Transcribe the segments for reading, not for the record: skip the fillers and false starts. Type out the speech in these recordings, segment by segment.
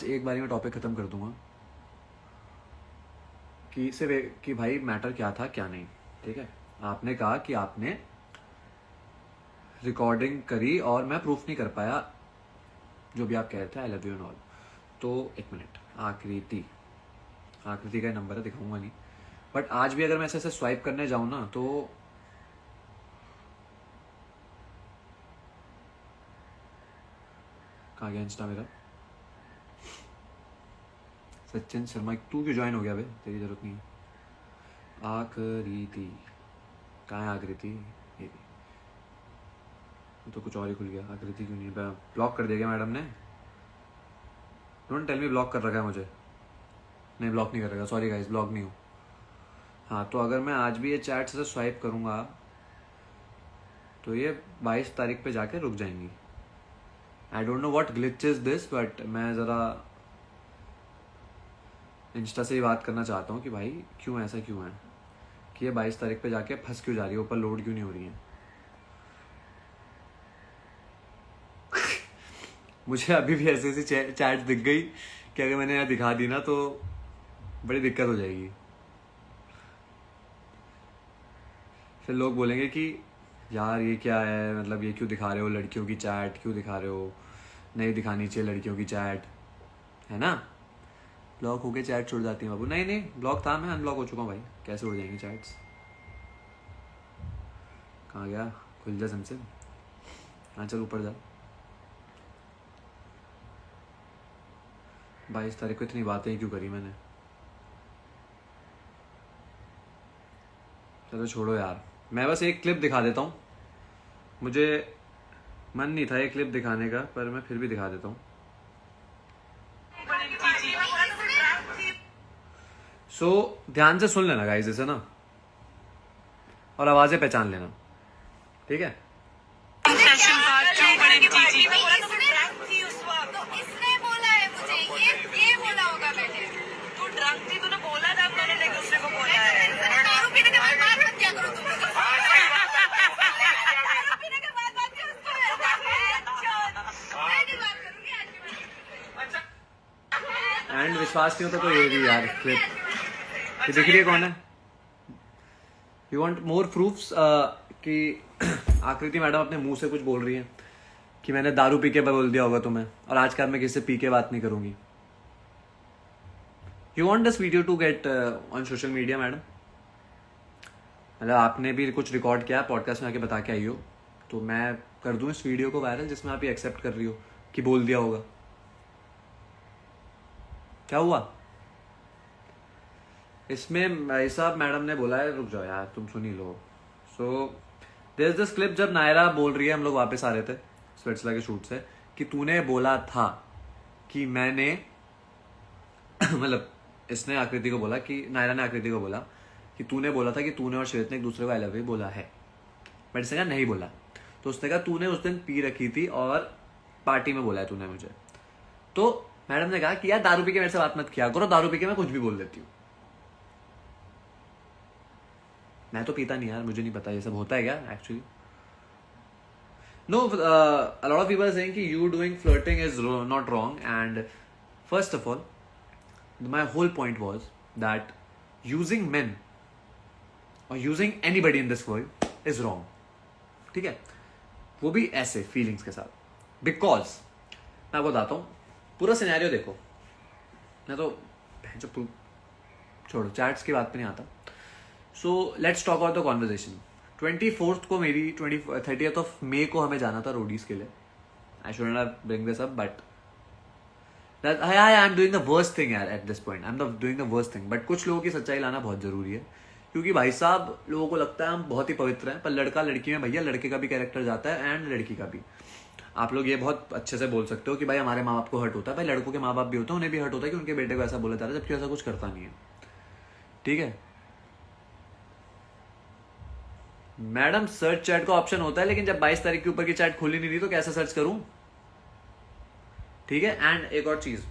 आज एक बारी में टॉपिक ख़त्म कर दूंगा कि सिर्फ कि भाई मैटर क्या था क्या नहीं। ठीक है, आपने कहा कि आपने रिकॉर्डिंग करी और मैं प्रूफ नहीं कर पाया जो भी आप कह रहे थे, I love you and all. तो एक मिनट, आकृति का नंबर है, दिखाऊंगा नहीं, बट आज भी अगर मैं ऐसे स्वाइप करने जाऊं ना तो कहाँ गया इंस्टा मेरा? सचिन शर्मा, तू क्यों ज्वाइन हो गया भाई? तेरी जरूरत नहीं है। आकृति कहाँ है? आकृति ये तो कुछ और ही खुल गया। आकृति क्यों नहीं? ब्लॉक कर दिया मैडम ने? डोंट टेल मी ब्लॉक कर रखा है मुझे। नहीं, ब्लॉक नहीं कर रखा, सॉरी गाइस, ब्लॉक नहीं हूँ। हाँ, तो अगर मैं आज भी ये चैट से स्वाइप करूँगा तो ये 22 तारीख पे जाके रुक जाएंगी। I don't know what glitch is this, but मैं ज़रा इंस्टा से ही बात करना चाहता हूँ कि भाई क्यों ऐसा क्यों है कि ये 22 तारीख पे जाके फंस क्यों जा रही है, ऊपर लोड क्यों नहीं हो रही है। मुझे अभी भी ऐसी ऐसी चैट दिख गई कि अगर मैंने यहाँ दिखा दी ना तो बड़ी दिक्कत हो जाएगी। फिर लोग बोलेंगे कि यार ये क्या है, मतलब ये क्यों दिखा रहे हो, लड़कियों की चैट क्यों दिखा रहे हो, नहीं दिखानी चाहिए लड़कियों की चैट, है ना। ब्लॉक होके चैट छुड़ जाती है बाबू। नहीं नहीं, ब्लॉक था, मैं अनब्लॉक हो चुका हूँ भाई, कैसे उड़ जाएंगी चैट्स? कहाँ गया? खुल जा सैमसंग। हाँ चल ऊपर जा। 22 तारीख को इतनी बातें क्यों करी मैंने? चलो छोड़ो यार, मैं बस एक क्लिप दिखा देता हूँ। मुझे मन नहीं था ये क्लिप दिखाने का, पर मैं फिर भी दिखा देता हूँ। सो ध्यान से सुन लेना गाइस इसे ना, और आवाजें पहचान लेना, ठीक है? एंड विश्वास नहीं होता तो ये भी यार क्लिप ये दिख रही है, कौन है? यू वांट मोर प्रूफ्स कि आकृति मैडम अपने मुंह से कुछ बोल रही है कि मैंने दारू पी के बोल दिया होगा तुम्हें, और आज कल मैं किसी से पी के बात नहीं करूंगी। You want this video to get on social media madam? मतलब आपने भी कुछ रिकॉर्ड किया, पॉडकास्ट में आके बता के आई हो, तो मैं कर दूं इस वीडियो को वायरल जिसमें आप ये एक्सेप्ट कर रही हो कि बोल दिया होगा। क्या हुआ इसमें? भाई साहब मैडम ने बोला है, रुक जाओ यार तुम सुन ही लो। So there is this clip जब नायरा बोल रही है, हम लोग वापस आ रहे थे स्वेट्सला के शूट से, कि तूने बोला था कि मैंने मतलब इसने आकृति को बोला कि नायरा ने आकृति को बोला कि तूने बोला था कि तूने और श्वेत ने एक दूसरे को आई लव यू बोला है, बट इसने कहा नहीं बोला। तो उसने कहा तूने उस दिन पी रखी थी और पार्टी में बोला है तूने मुझे। तो मैडम ने कहा कि यार दारू पी के मेरे से बात मत किया करो, दारू पी के मैं कुछ भी बोल देती हूँ। मैं तो पीता नहीं यार, मुझे नहीं पता ये सब होता है क्या actually. No, a lot of people are saying कि you doing flirting is not wrong, and first of all my whole point was that using men or using anybody in this world is wrong, ठीक है? वो भी ऐसे feelings के साथ, because मैं आपको बताता हूँ पूरा सिनेरियो। देखो, मैं तो जो छोड़ो चैट्स की बात पे नहीं आता। So let's talk about the conversation. 24th को मेरी 30th ऑफ मे को हमें जाना था रोडीज के लिए। I should not bring this up, but I am doing the worst thing यार at this point. I am doing the worst thing, but कुछ लोगों की सच्चाई लाना बहुत जरूरी है, क्योंकि भाई साहब लोगों को लगता है हम बहुत ही पवित्र हैं, पर लड़का लड़की में भैया लड़के का भी कैरेक्टर जाता है एंड लड़की का भी। आप लोग ये बहुत अच्छे से बोल सकते हो कि भाई हमारे माँ बाप को हर्ट होता है, भाई लड़कों के माँ बाप भी होते हैं, उन्हें भी हर्ट होता है कि उनके बेटे को ऐसा बोला जा रहा है, जबकि ऐसा कुछ करता नहीं है, ठीक है? मैडम सर्च चैट का ऑप्शन होता है, लेकिन जब 22 तारीख के ऊपर की चैट खुली नहीं थी तो कैसे सर्च करूं, ठीक है? एंड एक और चीज,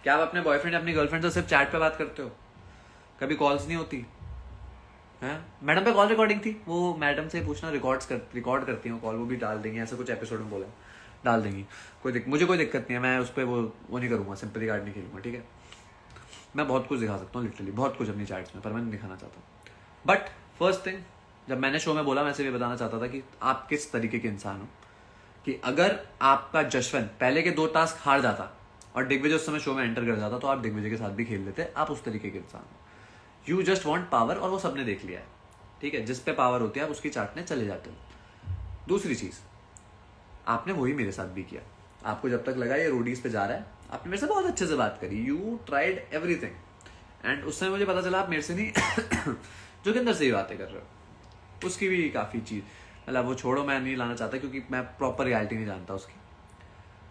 क्या आप अपने बॉयफ्रेंड अपनी गर्लफ्रेंड से सिर्फ चैट पे बात करते हो? कभी कॉल्स नहीं होती हैं? मैडम पे कॉल रिकॉर्डिंग थी, वो मैडम से पूछना, रिकॉर्ड करती हो कॉल, वो भी डाल देंगे, ऐसा कुछ एपिसोड में बोला। डाल देंगी, मुझे कोई दिक्कत नहीं है, मैं उस पर वो नहीं करूँगा, सिंपैथी कार्ड नहीं खेलूंगा, ठीक है। मैं बहुत कुछ दिखा सकता हूँ लिटरली, बहुत कुछ अपनी चैट्स में, पर मैं नहीं दिखाना चाहता। बट फर्स्ट थिंग, जब मैंने शो में बोला, मैं सिर्फ ये बताना चाहता था कि आप किस तरीके के इंसान हो, कि अगर आपका जशवंत पहले के 2 टास्क हार जाता और दिग्विजय उस समय शो में एंटर कर जाता, तो आप दिग्विजय के साथ भी खेल लेते। आप उस तरीके के इंसान हो, यू जस्ट वॉन्ट पावर, और वो सबने देख लिया है, ठीक है। जिस पे पावर होती है आप उसकी चाटने चले जाते हो। दूसरी चीज, आपने वही मेरे साथ भी किया। आपको जब तक लगा ये रोडीज पे जा रहा है, आपने मेरे से बहुत अच्छे से बात करी, यू ट्राइड एवरीथिंग, एंड उस समय मुझे पता चला आप मेरे से नहीं जोगिंदर से ही बातें कर रहे हो। उसकी भी काफ़ी चीज़, मतलब वो छोड़ो, मैं नहीं लाना चाहता क्योंकि मैं प्रॉपर रियलिटी नहीं जानता उसकी।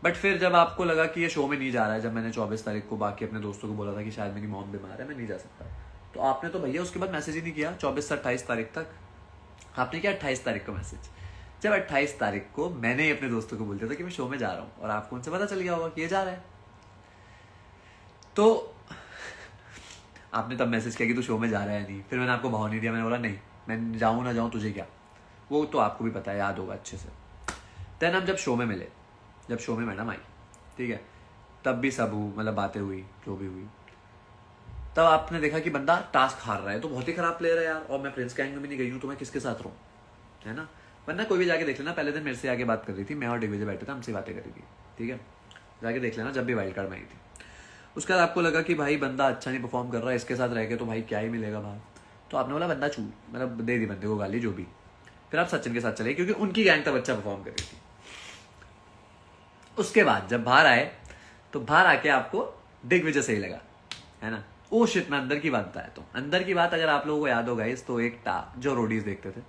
बट फिर जब आपको लगा कि ये शो में नहीं जा रहा है, जब मैंने 24 तारीख को बाकी अपने दोस्तों को बोला था कि शायद मेरी मॉम बीमार है, मैं नहीं जा सकता, तो आपने तो भैया उसके बाद मैसेज ही नहीं किया 24 से 28 तारीख तक। आपने किया 28 तारीख को मैसेज, जब 28 तारीख को मैंने ही अपने दोस्तों को बोल दिया था कि मैं शो में जा रहा हूँ, और आपको उनसे पता चल गया होगा कि ये जा रहा है, तो आपने तब मैसेज किया कि तू शो में जा रहा है नहीं। फिर मैंने आपको भाव नहीं दिया, मैंने बोला नहीं, मैं जाऊँ ना जाऊँ तुझे क्या, वो तो आपको भी पता है, याद होगा अच्छे से। देन हम जब शो में मिले, जब शो में मैडम आई, ठीक है, तब भी सब मतलब बातें हुई, जो भी हुई, तब आपने देखा कि बंदा टास्क हार रहा है, तो बहुत ही खराब प्लेयर है यार, और मैं प्रिंस गैंग में भी नहीं गई हूँ, तो मैं किसके साथ रहूँ, है ना। वरना कोई भी जाके देख लेना, पहले दिन मेरे से आगे बात कर रही थी, मैं और दिग्विजय बैठे थे, हमसे बातें करी थी, ठीक है, जाके देख लेना, जब भी वाइल्ड कार्ड में आई थी। उसके बाद आपको लगा कि भाई बंदा अच्छा नहीं परफॉर्म कर रहा है, इसके साथ रह के तो भाई क्या ही मिलेगा बाहर, तो आपने बोला बंदा मतलब दे दी बंदे को गाली, जो भी। फिर आप सचिन के साथ चले, क्योंकि उनकी गैंग तब अच्छा परफॉर्म कर रही थी। उसके बाद जब बाहर आए, तो बाहर आके आपको दिग्विजय सही लगा, है ना। ओ शिट, मैं अंदर की बात बताया, तो अंदर की बात अगर आप लोगों को याद हो गाइस, तो एक जो रोडीज देखते थे,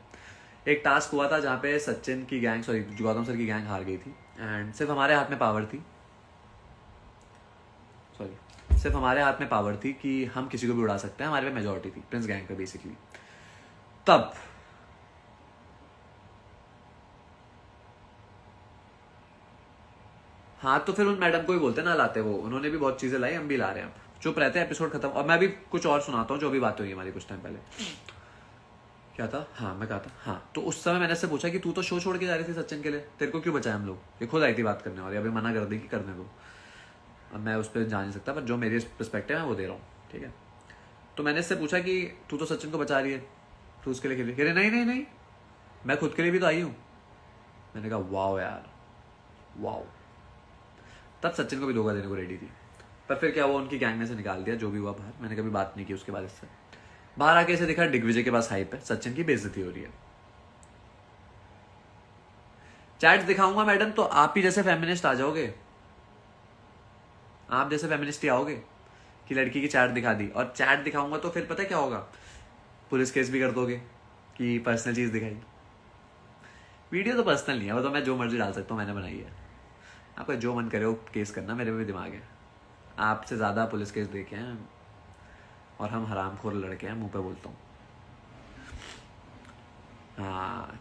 एक टास्क हुआ था जहाँ पे सचिन की गैंग, सॉरी गौतम सर की गैंग हार गई थी, एंड सिर्फ हमारे हाथ में पावर थी, सिर्फ हमारे हाथ में पावर थी कि हम किसी को भी उड़ा सकते हैं, हमारे पे मेजोरिटी थी प्रिंस गैंग पे बेसिकली। तब हाँ, तो फिर उन मैडम को ही बोलते ना लाते, वो उन्होंने भी बहुत चीजें लाई, हम भी ला रहे हैं, चुप रहते हैं, एपिसोड खत्म। और मैं भी कुछ और सुनाता हूँ, जो भी बातें हुई हमारी कुछ टाइम पहले। क्या था, हाँ मैं कहा था, हाँ, तो उस समय मैंने से पूछा कि तू तो शो छोड़ के जा रही थी सचिन के लिए, तेरे को क्यों बचाया हम लोग, ये खुद आई थी बात करने, और अभी मना कर दी कि करने दो। अब मैं उस पर जा नहीं सकता, पर जो मेरी पर्सपेक्टिव है वो दे रहा हूँ, ठीक है। तो मैंने इससे पूछा कि तू तो सचिन को बचा रही है, तू उसके लिए खेली, कह रहे नहीं नहीं नहीं, मैं खुद के लिए भी तो आई हूँ। मैंने कहा वाओ यार, वाओ। तब सचिन को भी धोखा देने को रेडी थी, पर फिर क्या, वो उनकी गैंग में से निकाल दिया, जो भी हुआ बाहर। मैंने कभी बात नहीं की उसके बाद इससे। बाहर आके ऐसे देखा दिग्विजय के पास हाइप है, सचिन की बेइज्जती हो रही है। चैट्स दिखाऊंगा मैडम, तो आप ही जैसे फेमिनिस्ट आ जाओगे, आप जैसे फेमिनिस्ट ही आओगे कि लड़की की चैट दिखा दी, और चैट दिखाऊंगा तो फिर पता क्या होगा, पुलिस केस भी कर दोगे कि पर्सनल चीज दिखाई। वीडियो तो पर्सनल नहीं है, वो तो मैं जो मर्जी डाल सकता हूँ, मैंने बनाई है। आपका जो मन करे वो केस करना, मेरे में भी दिमाग है। आपसे ज्यादा पुलिस केस देखे हैं, और हम हरामखोर लड़के हैं, मुंह पे बोलता हूँ। हाँ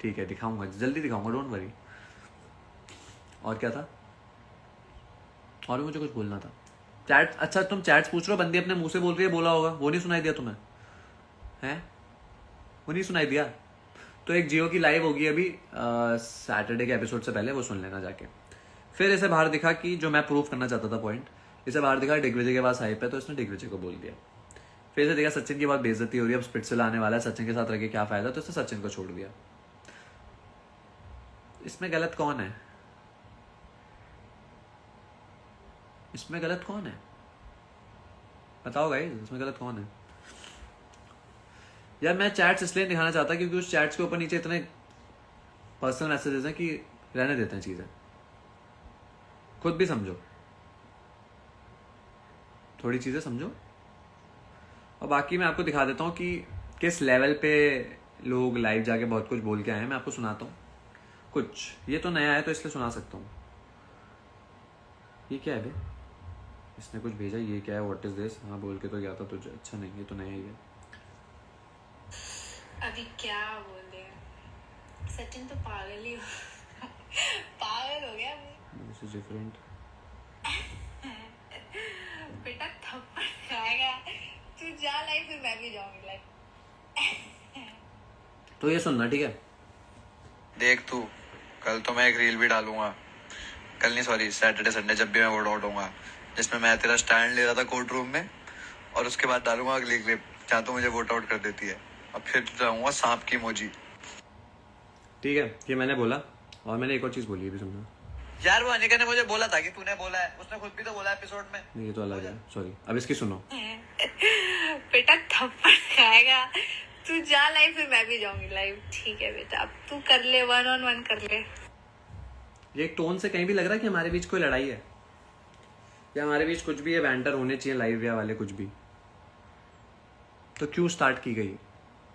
ठीक है, दिखाऊंगा, जल्दी दिखाऊंगा, डोंट वरी। और क्या था, और भी मुझे कुछ बोलना था। चैट, अच्छा तुम चैट्स पूछ रहे हो, बंदी अपने मुंह से बोल रही है, बोला होगा, वो नहीं सुनाई दिया तुम्हें, हैं, वो नहीं सुनाई दिया। तो एक जियो की लाइव होगी अभी सैटरडे के एपिसोड से पहले, वो सुन लेना जाके। फिर इसे बाहर दिखा कि जो मैं प्रूव करना चाहता था पॉइंट, इसे बाहर दिखा दिग्विजय के पास हाइप है, तो इसने दिग्विजय को बोल दिया। फिर इसे देखा सचिन की बहुत बेइज्जती हो रही है, अब स्पिट्सविला आने वाला है, सचिन के साथ रह के क्या फायदा, तो इसने सचिन को छोड़ दिया। इसमें गलत कौन है, इसमें गलत कौन है, बताओ गाइस, इसमें गलत कौन है। यार मैं चैट्स इसलिए दिखाना चाहता क्योंकि उस चैट्स के ऊपर नीचे इतने पर्सनल मैसेजेस हैं कि रहने देते हैं चीजें, खुद भी समझो, थोड़ी चीजें समझो। और बाकी मैं आपको दिखा देता हूँ कि किस लेवल पे लोग लाइव जाके बहुत कुछ बोल के आए हैं। मैं आपको सुनाता हूँ कुछ, ये तो नया है तो इसलिए सुना सकता हूँ। ये क्या है बे, इसने कुछ भेजा, ये क्या है, व्हाट इज दिस, हाँ बोल के तो गया था तुझे, अच्छा नहीं, ये तो नया ही है। अभी क्या बोल रहे हैं, सचिन तो पागल ही पागल हो गया। This is different. बेटा थप्पड़ खाएगा, तू जा लाइफ, फिर मैं भी जाऊंगी लाइफ। तो ये सुनना, ठीक है। देख तू कल तो मैं एक रील भी डालूंगा, कल नहीं सॉरी सैटरडे संडे जब भी मैं वोट आउट होऊंगा, जिसमें मैं तेरा स्टैंड ले रहा था कोर्ट रूम में, और उसके बाद डालूंगा अगली क्लिप जहाँ तो मुझे वोट आउट कर देती है, अब फिर जाऊंगा सांप की इमोजी। ठीक है, ये मैंने बोला, और मैंने एक और चीज बोली है भी, सुनना। यार वो अनिका ने मुझे बोला था कि तूने बोला है, उसने खुद भी तो बोला एपिसोड में। नहीं, ये तो अलग है, सॉरी। अब इसकी सुनो। बेटा थप्पड़ खाएगा। तू जा लाइव, फिर मैं भी जाऊंगी लाइव। ठीक है बेटा, अब तू कर ले, 1-on-1 कर ले। ये एक टोन से कहीं भी लग रहा है कि हमारे बीच कोई लड़ाई है, या हमारे बीच कुछ भी है, बैंटर होने चाहिए लाइव या वाले कुछ भी। तो क्यों स्टार्ट की गई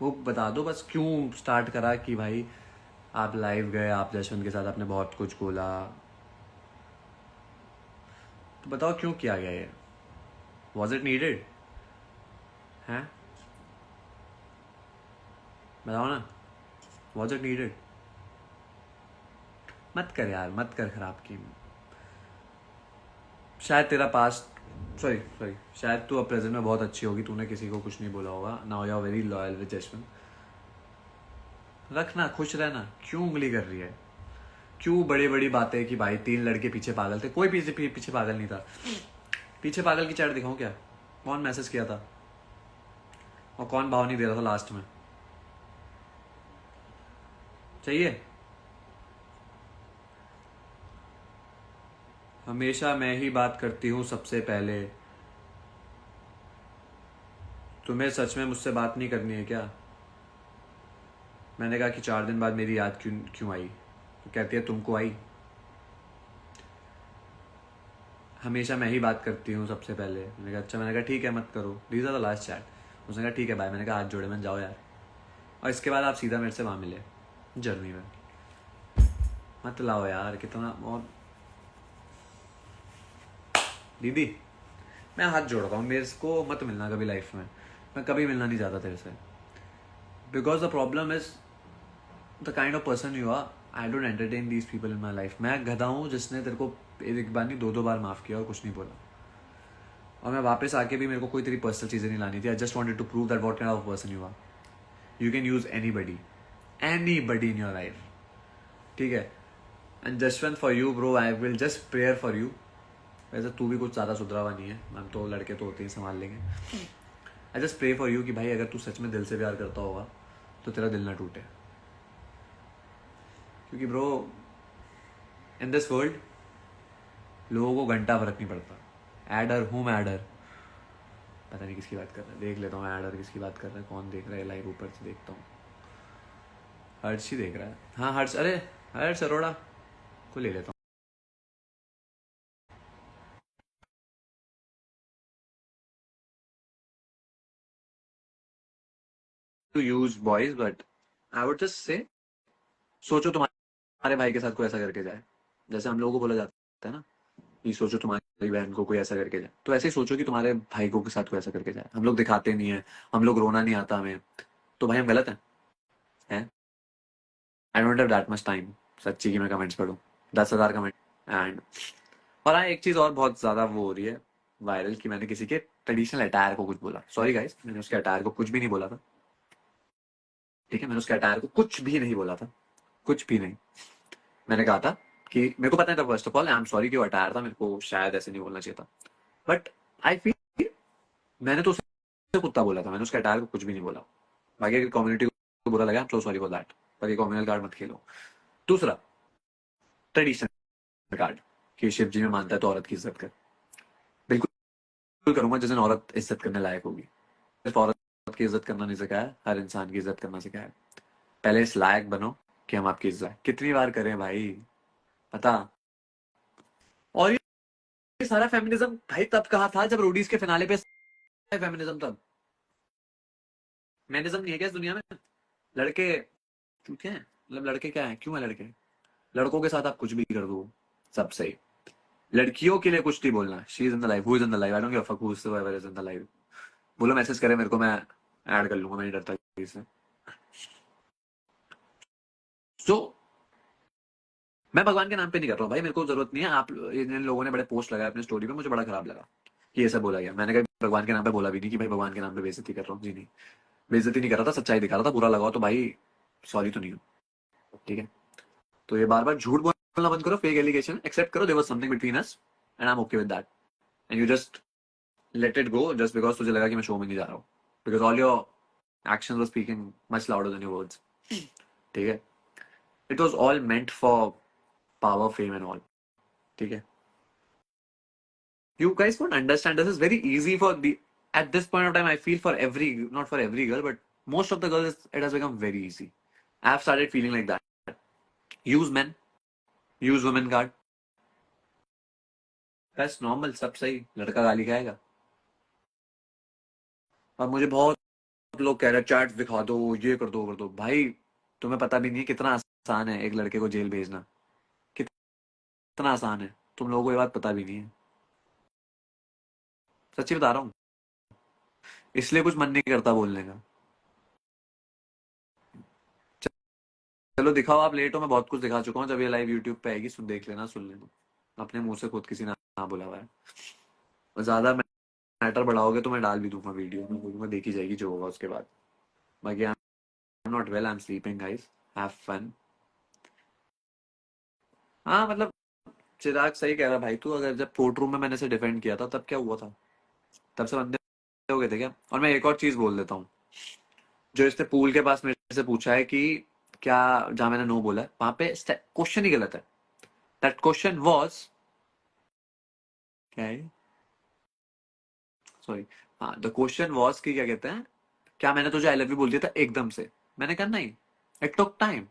वो बता दो बस, क्यों स्टार्ट करा कि भाई आप लाइव गए, आप जशवंत के साथ आपने बहुत कुछ बोला, तो बताओ क्यों किया गया ये? Was it needed? हैं, बताओ ना, वॉज इट नीडेड? मत कर यार, मत कर खराब की। शायद तेरा पास्ट, सॉरी सॉरी, शायद तू अब प्रेजेंट में बहुत अच्छी होगी, तूने किसी को कुछ नहीं बोला होगा, now you are very loyal with Jashwant. रखना, खुश रहना, क्यों उंगली कर रही है? क्यों बड़ी बड़ी बातें कि भाई 3 लड़के पीछे पागल थे? कोई पीछे पागल नहीं था। पीछे पागल की चैट दिखाऊं क्या? कौन मैसेज किया था और कौन भाव नहीं दे रहा था लास्ट में? चाहिए? हमेशा मैं ही बात करती हूँ सबसे पहले। तुम्हें सच में मुझसे बात नहीं करनी है क्या? मैंने कहा कि 4 दिन बाद मेरी याद क्यों आई? तो कहती है तुमको आई। हमेशा मैं ही बात करती हूँ सबसे पहले। मैंने कहा अच्छा, मैंने कहा ठीक है मत करो, these are the last chat. उसने कहा ठीक है बाय। मैंने कहा हाथ जोड़े, मैंने जाओ यार। और इसके बाद आप सीधा मेरे से वहाँ मिले जर्नी में। मत लाओ यार, कितना। और दीदी मैं हाथ जोड़ता हूँ, मेरे को मत मिलना कभी लाइफ में, मैं कभी मिलना नहीं चाहता तेरे से। Because the problem is the kind of person you are. I don't entertain these people in my life. मैं गधा हूँ जिसने तेरे को एक बार नहीं 2 बार माफ़ किया और कुछ नहीं बोला। और मैं वापस आके भी, मेरे को कोई तेरी पर्सनल चीज़ें नहीं लानी थी। I just wanted to prove that what kind of person you are. You can use anybody in your life, ठीक है? And Jaswant for you bro, I will just prayer for you. वैसे तू भी कुछ ज़्यादा सुधरा हुआ नहीं है, हम तो लड़के तो होते ही संभाल लेंगे। I just pray for you कि भाई अगर तू सच में दिल से प्यार करता होगा तो तेरा दिल ना टूटे। क्योंकि ब्रो इन दिस वर्ल्ड लोगों को घंटा फर्क नहीं पड़ता। एडर हूँ मैं, एडर पता नहीं किसकी बात कर रहा है, देख लेता हूँ एडर किसकी बात कर रहा है। कौन देख रहा है लाइव? ऊपर से देखता हूँ, हर्ष ही देख रहा है। हाँ हर्ष, अरे हर्ष अरोड़ा को ले लेता हूँ। To use boys but I would just say, सोचो तुम्हारे भाई के साथ कोई ऐसा करके जाए, जैसे हम लोगों को बोला जाता है ना कि सोचो तुम्हारी बहन को कोई ऐसा करके जाए, तो ऐसे ही सोचो कि तुम्हारे भाई को के साथ कोई ऐसा करके जाए। हम लोग दिखाते नहीं है, हम लोग रोना नहीं आता हमें, तो भाई हम गलत हैं? I don't have that much time सच्ची की मैं कमेंट्स पढ़ूं 10,000 कमेंट। एंड और हाँ, एक चीज और बहुत ज्यादा वो हो रही है वायरल, कि मैंने किसी के ट्रेडिशनल अटायर को कुछ बोला। सॉरी गाइस, मैंने उसके अटायर को कुछ भी नहीं बोला था, ठीक है? मैंने उसके अटायर को कुछ भी नहीं बोला था, कुछ भी नहीं। मैंने कहा था कि मेरे को पता नहीं था, first of all I am sorry कि वो अटायर था, मेरे को शायद ऐसे नहीं बोलना चाहिए था, बट आई फील मैंने तो उसे कुत्ता बोला था, मैंने उसके अटायर को कुछ भी नहीं बोला। बाकी अगर कम्युनिटी को बुरा लगा, I am so sorry for that, पर ये कम्युनल कार्ड मत खेलो। दूसरा, ट्रेडिशनल कार्ड कि शिव जी में मानता है तो औरत की इज्जत कर। बिल्कुल करूंगा जिस दिन औरत इज्जत करने लायक होगी। सिर्फ औरत की इज्जत करना नहीं सिखाया, हर इंसान की इज्जत करना सिखाया। पहले इस लायक बनो कि हम आपकी इज्जत कितनी बार करें भाई, पता। और ये सारा फेमिनिज्म भाई तब कहा था जब रोडीज के फिनाले पे फेमिनिज्म, तब मैनिज्म नहीं है क्या इस दुनिया में? लड़के क्यों क्या है, मतलब लड़के क्या है, क्यों है लड़के? लड़कों के साथ आप कुछ भी कर दो, सब सही। लड़कियों के लिए कुछ नहीं बोलना। She is in the life, who is in the life, I don't give a fuck who is in the life. बोलो मैसेज करे मेरे को, मैं ऐड कर लूंगा, मैं नहीं डरता किसी से। सो मैं भगवान के नाम पे नहीं कर रहा हूँ भाई, मेरे को जरूरत नहीं है। आप इन लोगों ने बड़े पोस्ट लगाए अपने स्टोरी पे, मुझे बड़ा खराब लगा कि ये सब बोला गया। मैंने कभी भगवान के नाम पे बोला भी नहीं कि भाई भगवान के नाम पे बेइज्जती कर रहा हूँ, जी नहीं। बेइज्जती नहीं कर रहा था, सच्चाई दिखा रहा था। बुरा लगा हो तो भाई सॉरी तो नहीं हो, ठीक है? तो ये बार बार झूठ बोलना बंद करो, फेक एलिगेशन एक्सेप्ट करो, there was something between us and I am okay with that, and you just let it go just because तुझे लगा कि मैं शो में नहीं जा रहा हूँ, because all your actions were speaking much louder than your words. ठीक है, it was all meant for power, fame and all. ठीक है, you guys won't understand, this is very easy for the, at this point of time I feel for every, not for every girl but most of the girls it has become very easy. I have started feeling like that. Use men, use women card, that's normal, सब सही, लड़का गाली खाएगा. अब मुझे बहुत लोग कह रहे हैं चैट दिखा दो, ये कर दो, वो कर दो. भाई तुम्हें पता भी नहीं है कितना आसान है एक लड़के को जेल भेजना, कितना आसान है, तुम लोगों को ये बात पता भी नहीं है. सच्ची बता रहा हूँ, इसलिए कुछ मन नहीं करता बोलने का. चलो दिखाओ, आप लेट हो, मैं बहुत कुछ दिखा चुका हूँ. जब ये लाइव यूट्यूब पे आएगी सुन, देख लेना, सुन लेना. अपने मुंह से खुद किसी ने ना बोला हुआ है. और ज्यादा मैटर बढ़ाओगे तो मैं डाल भी दूंगा वीडियो में, बोलूंगा देखी जाएगी जो होगा उसके बाद. बाकी I am not well, I am sleeping guys, have fun. हाँ मतलब चिराग सही कह रहा भाई तू, अगर जब कोर्ट रूम में मैंने से डिफेंड किया था तब क्या हुआ था, तब से बंदे हो गए थे क्या. और मैं एक और चीज बोल देता हूँ, जो इसने पूल के पास मेरे से पूछा है कि क्या, जहां मैंने नो बोला है वहां पे क्वेश्चन ही गलत है. दैट क्वेश्चन वाज, क्या है, सॉरी, हाँ द क्वेश्चन वाज कि क्या कहते हैं, क्या मैंने तुझे आई लव यू बोल दिया था एकदम से. मैंने कहा नहीं, इट टुक टाइम.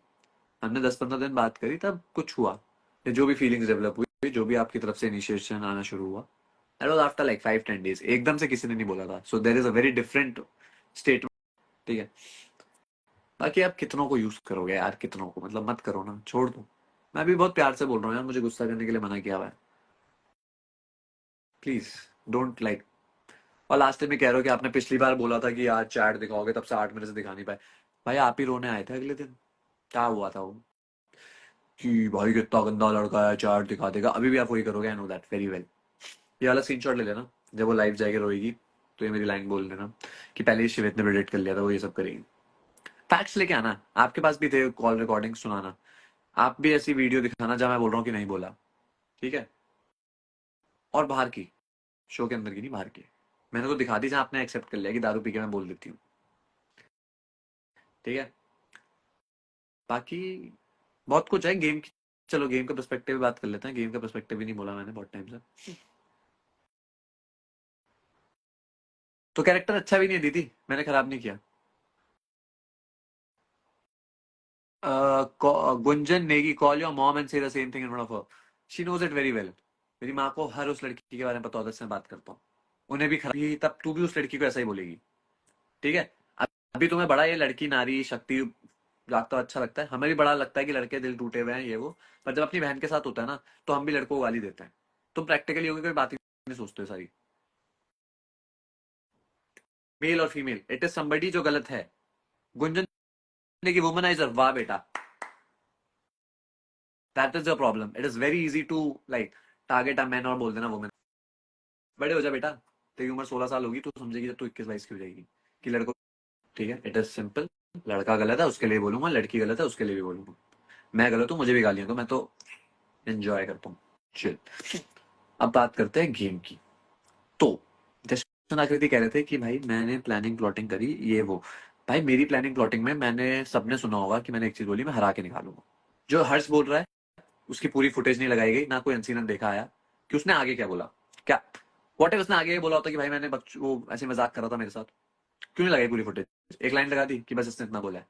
हमने 10-15 दिन बात करी, तब कुछ हुआ, ये जो भी फीलिंग्स डेवलप हुई, जो भी आपकी तरफ से इनिशिएशन आना शुरू हुआ, that was after like 5-10 days. एकदम से किसी ने नहीं बोला था. So there is a very different statement. ठीक है, बाकी आप कितनों को यूज करोगे यार, कितनों को, मतलब मत करो ना, छोड़ दो. मैं भी बहुत प्यार से बोल रहा हूँ यार, मुझे गुस्सा करने के लिए मना किया हुआ है. Please don't like. और लास्ट टाइम में कह रहे हो कि आपने पिछली बार बोला था कि आज चैट दिखाओगे, तब से 8 महीने से दिखा नहीं पाए. भाई आप ही रोने आए थे अगले दिन. क्या हुआ था वो, कि भाई कितना गंदा लड़का है, चैट दिखा देगा. अभी भी आप वही करोगे, I know that very well. ये वाला स्क्रीनशॉट ले लेना, जब वो लाइव जाएगी रोएगी तो ये मेरी लाइन बोल देना कि पहले ही शिवित ने प्रेडिक्ट कर लिया था वो ये सब करेगी. फैक्ट्स लेके आना, आपके पास भी थे कॉल रिकॉर्डिंग सुनाना. आप भी ऐसी वीडियो दिखाना जहां मैं बोल रहा हूँ कि नहीं बोला. ठीक है, और बाहर की, शो के अंदर की नहीं, बाहर की. मैंने तो दिखा दी जहां आपने एक्सेप्ट कर लिया कि दारू पी के मैं बोल देती हूँ. ठीक है, बाकी बहुत कुछ है गेम की. चलो गेम का पर्सपेक्टिव बात कर लेते हैं. गेम का पर्सपेक्टिव भी नहीं बोला मैंने बहुत टाइम से. तो कैरेक्टर अच्छा भी नहीं है दीदी, मैंने खराब नहीं किया. Gunjan Negi, call your mom and say the same thing in front of her. She knows it very well. मेरी माँ को हर उस लड़की के बारे में पता होता है जिससे मैं बात करता हूँ. उन्हें भी खराब ही, तब तू भी उस लड़की को ऐसा ही बोलेगी. ठीक है, अभी तुम्हें बड़ा ये लड़की नारी शक्ति जागता अच्छा लगता है, हमें भी बड़ा लगता है कि लड़के दिल टूटे हुए हैं ये वो. पर जब अपनी बहन के साथ होता है ना, तो हम भी लड़कों को गाली देते हैं. तुम प्रैक्टिकली होगी कोई बात ही नहीं सोचते हो सारी. मेल और फीमेल, इट इज समबडी जो गलत है. गुंजन ने की वुमनाइजर, वाह बेटा. That is the problem. It is very easy to like target a man और बोल देना वुमेन. बड़े हो जा बेटा, तेरी उम्र 16 साल होगी, तू समझेगी जब तू 21-22 की हो जाएगी कि लड़कों. ठीक है, इट इज सिंपल. लड़का गलत है उसके लिए बोलूंगा, लड़की गलत है उसके लिए भी बोलूंगा. मैं गलत हूँ मुझे भी गालियां दो, मैं तो एंजॉय करता हूँ. चिल. अब बात करते हैं गेम की. तो जैसे आकृति कह रहे थे कि भाई मैंने प्लानिंग प्लॉटिंग करी ये वो. भाई मेरी प्लानिंग प्लॉटिंग में मैंने, सबने सुना होगा कि मैंने एक चीज बोली, मैं हरा के निकालूंगा. जो हर्ष बोल रहा है उसकी पूरी फुटेज नहीं लगाई गई, ना कोई इंसिडेंट देखा आया कि उसने आगे क्या बोला. क्या व्हाट इफ उसने आगे ये बोला होता कि भाई मैंने वो ऐसे मजाक कर रहा था मेरे साथ, क्यों नहीं लगाई पूरी फुटेज. एक लाइन लगा दी कि बस इसने इतना बोला है.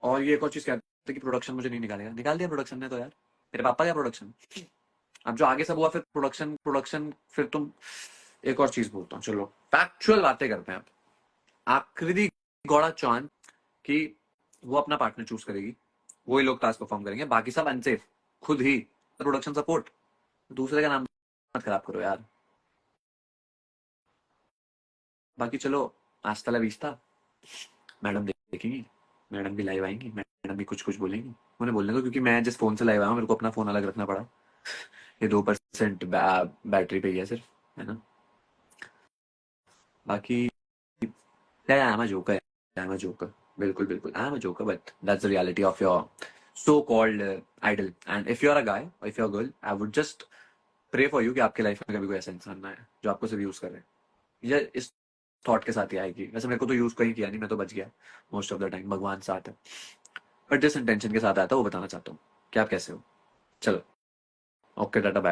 और ये एक और चीज कहते हैं कि प्रोडक्शन मुझे नहीं निकालेगा, निकाल दिया प्रोडक्शन ने तो यार. मेरे पापा क्या प्रोडक्शन. अब जो आगे सब हुआ फिर प्रोडक्शन प्रोडक्शन फिर तुम. एक और चीज बोलता हूँ, चलो फैक्चुअल बातें करते हैं. आप आकृति गौड़ा चांद कि वो अपना पार्टनर चूज करेगी, वही लोग टास्क परफॉर्म करेंगे, बाकी सब अनसेफ. खुद ही प्रोडक्शन सपोर्ट. दूसरे का नाम मत खराब करो यार. बाकी चलो, आज तला बीचता. मैडम देखेंगी, मैडम भी लाइव आएंगी, मैडम भी कुछ कुछ बोलेंगी. उन्हें बोलने दो, क्योंकि मैं जिस फोन से लाइव आया हूँ मेरे को अपना फोन अलग रखना पड़ा. ये 2% बैटरी पे ही है सिर्फ, है ना. बाकी I am a joker, I am a joker. बिल्कुल बिल्कुल, I am a joker but that's the reality of your so called idol. And if you are a guy और if you are girl, I would just pray for you कि आपके life में कभी कोई ऐसा इंसान ना है जो आपको सिर्फ यूज कर रहे हैं, या इस थॉट के साथ ही आएगी। वैसे मेरे को तो यूज कहीं किया नहीं, मैं तो बच गया मोस्ट ऑफ द टाइम, भगवान साथ है। बट जिस इंटेंशन के साथ आया था वो बताना चाहता हूँ कि आप कैसे हो। चलो, ओके, टाटा, बाय।